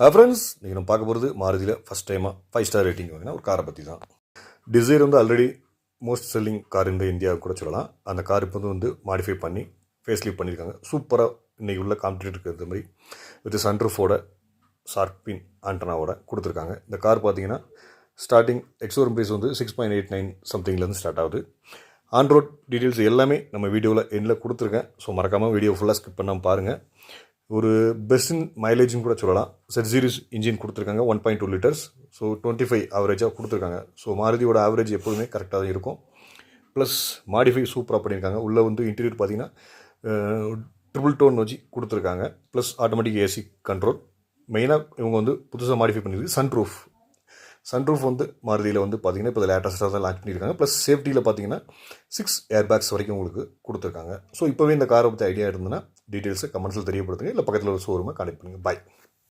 Friends நீங்கள் நம்ம பார்க்க போகிறது மாருதியில் ஃபஸ்ட் டைமாக 5 ஸ்டார் ரேட்டிங் வாங்கினா ஒரு காரை பற்றி தான். டிசைர் வந்து ஆல்ரெடி மோஸ்ட் செல்லிங் கார் இந்த இந்தியாவுக்கு கூட சொல்லலாம். அந்த கார் இப்போ வந்து மாடிஃபை பண்ணி ஃபேஸ்லிஃப்ட் பண்ணியிருக்காங்க. சூப்பராக இன்றைக்கி உள்ள காம்படிட்டர் இருக்கிற மாதிரி வித் சன்ரூஃபோட ஷார்பின் ஆண்டனாவோட கொடுத்துருக்காங்க. இந்த கார் பார்த்தீங்கன்னா ஸ்டார்டிங் எக்ஸோரூம் ப்ரைஸ் வந்து 6.89 சம்திங்லேருந்து ஸ்டார்ட் ஆகுது. ஆன்ரோட் டீட்டெயில்ஸ் எல்லாமே நம்ம வீடியோவில் எண்டில் கொடுத்துருக்கேன். ஸோ மறக்காமல் வீடியோ ஃபுல்லாக ஸ்கிப் பண்ணாமல் பாருங்கள். ஒரு பெஸ்ட் இன் மைலேஜ்னு கூட சொல்லலாம். செட் சீரிஸ் இன்ஜின் கொடுத்துருக்காங்க 1.2 லிட்டர்ஸ். ஸோ 25 ஆவரேஜாக கொடுத்துருக்காங்க. ஸோ மாருதியோட ஆவரேஜ் எப்போதுமே கரெக்டாக தான் இருக்கும். ப்ளஸ் மாடிஃபை சூப்பராக பண்ணியிருக்காங்க. உள்ளே வந்து இன்டீரியர் பார்த்தீங்கன்னா ட்ரிபிள் டோன் வச்சு கொடுத்துருக்காங்க. Plus automatic AC control. மெயினாக இவங்க வந்து புதுசாக மாடிஃபை பண்ணியிருக்கு சன்ரூஃப் வந்து மாருதியில் வந்து பார்த்தீங்கன்னா இப்போ லேட்டஸ்ட்டாக தான் லான்ச் பண்ணியிருக்காங்க. ப்ளஸ் சேஃப்டியில் பார்த்தீங்கன்னா 6 ஏர் பேக்ஸ் வரைக்கும் உங்களுக்கு கொடுத்துருக்காங்க. ஸோ இப்போவே இந்த காரை பற்றி ஐடியா இருந்ததுன்னா டீட்டெயில்ஸை கமெண்ட்ஸில் தெரியப்படுத்துங்க. இல்லை பக்கத்தில் ஒரு ஷோரூமை கான்டெக்ட் பண்ணுங்கள். பாய்.